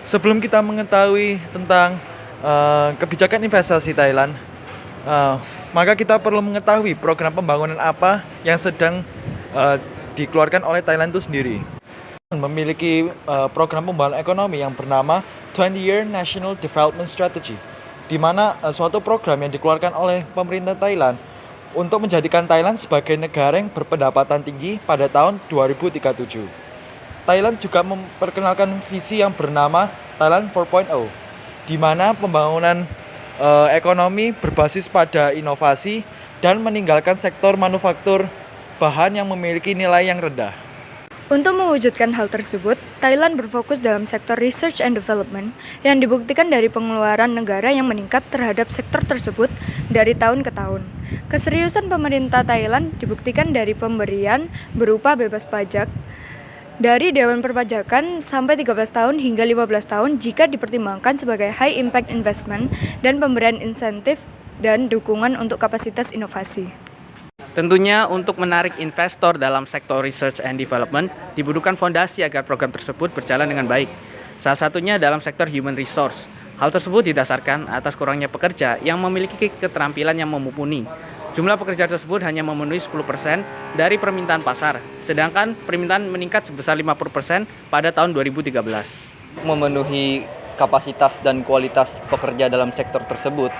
Sebelum kita mengetahui tentang kebijakan investasi Thailand, eh, maka kita perlu mengetahui program pembangunan apa yang sedang dikeluarkan oleh Thailand itu sendiri. Memiliki program pembangunan ekonomi yang bernama 20-Year National Development Strategy, di mana suatu program yang dikeluarkan oleh pemerintah Thailand untuk menjadikan Thailand sebagai negara yang berpendapatan tinggi pada tahun 2037. Thailand juga memperkenalkan visi yang bernama Thailand 4.0, di mana pembangunan ekonomi berbasis pada inovasi dan meninggalkan sektor manufaktur bahan yang memiliki nilai yang rendah. Untuk mewujudkan hal tersebut, Thailand berfokus dalam sektor research and development yang dibuktikan dari pengeluaran negara yang meningkat terhadap sektor tersebut dari tahun ke tahun. Keseriusan pemerintah Thailand dibuktikan dari pemberian berupa bebas pajak dari Dewan Perpajakan sampai 13 tahun hingga 15 tahun jika dipertimbangkan sebagai high impact investment dan pemberian insentif dan dukungan untuk kapasitas inovasi. Tentunya untuk menarik investor dalam sektor research and development, dibutuhkan fondasi agar program tersebut berjalan dengan baik. Salah satunya dalam sektor human resource. Hal tersebut didasarkan atas kurangnya pekerja yang memiliki keterampilan yang mumpuni. Jumlah pekerja tersebut hanya memenuhi 10% dari permintaan pasar, sedangkan permintaan meningkat sebesar 50% pada tahun 2013. Memenuhi kapasitas dan kualitas pekerja dalam sektor tersebut,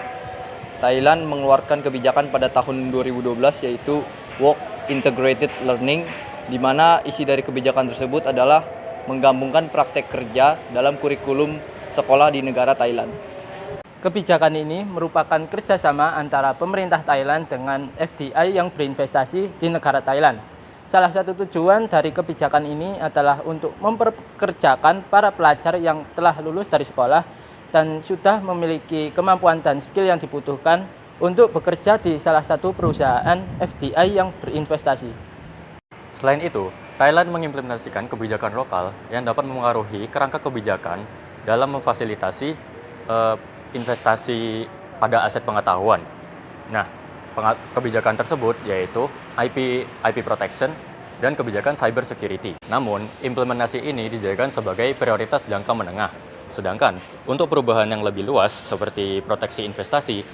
Thailand mengeluarkan kebijakan pada tahun 2012 yaitu Work Integrated Learning, di mana isi dari kebijakan tersebut adalah menggabungkan praktek kerja dalam kurikulum sekolah di negara Thailand. Kebijakan ini merupakan kerjasama antara pemerintah Thailand dengan FDI yang berinvestasi di negara Thailand. Salah satu tujuan dari kebijakan ini adalah untuk memperkerjakan para pelajar yang telah lulus dari sekolah dan sudah memiliki kemampuan dan skill yang dibutuhkan untuk bekerja di salah satu perusahaan FDI yang berinvestasi. Selain itu, Thailand mengimplementasikan kebijakan lokal yang dapat memengaruhi kerangka kebijakan dalam memfasilitasi investasi pada aset pengetahuan. Nah, kebijakan tersebut yaitu IP protection dan kebijakan cyber security. Namun, implementasi ini dijadikan sebagai prioritas jangka menengah. Sedangkan untuk perubahan yang lebih luas seperti proteksi investasi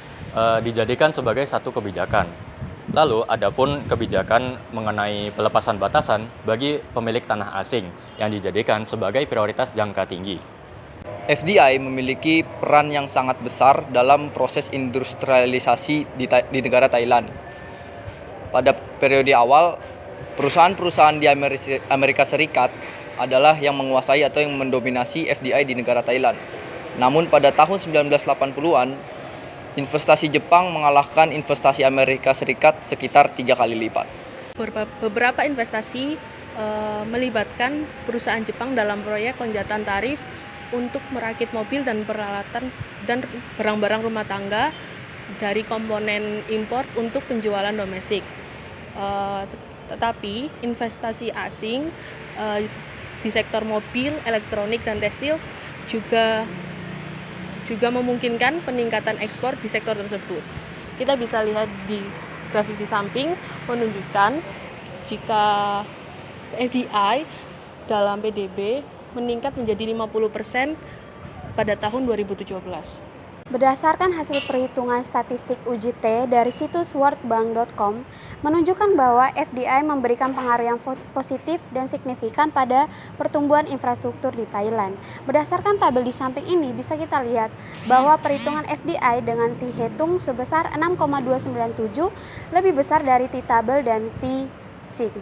dijadikan sebagai satu kebijakan. Lalu adapun kebijakan mengenai pelepasan batasan bagi pemilik tanah asing yang dijadikan sebagai prioritas jangka tinggi. FDI memiliki peran yang sangat besar dalam proses industrialisasi di negara Thailand. Pada periode awal, perusahaan-perusahaan di Amerika Serikat adalah yang menguasai atau yang mendominasi FDI di negara Thailand. Namun pada tahun 1980-an, investasi Jepang mengalahkan investasi Amerika Serikat sekitar 3 kali lipat. Beberapa investasi melibatkan perusahaan Jepang dalam proyek lonjakan tarif untuk merakit mobil dan peralatan dan barang-barang rumah tangga dari komponen impor untuk penjualan domestik. Tetapi investasi asing di sektor mobil, elektronik, dan tekstil juga memungkinkan peningkatan ekspor di sektor tersebut. Kita bisa lihat di grafik di samping menunjukkan jika FDI dalam PDB meningkat menjadi 50% pada tahun 2017. Berdasarkan hasil perhitungan statistik UJT dari situs worldbank.com menunjukkan bahwa FDI memberikan pengaruh yang positif dan signifikan pada pertumbuhan infrastruktur di Thailand. Berdasarkan tabel di samping ini bisa kita lihat bahwa perhitungan FDI dengan T-Hetung sebesar 6,297 lebih besar dari T-Tabel dan T-Sing.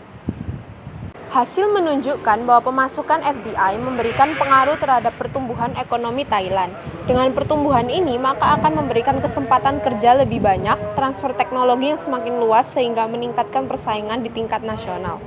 Hasil menunjukkan bahwa pemasukan FDI memberikan pengaruh terhadap pertumbuhan ekonomi Thailand. Dengan pertumbuhan ini, maka akan memberikan kesempatan kerja lebih banyak, transfer teknologi yang semakin luas sehingga meningkatkan persaingan di tingkat nasional.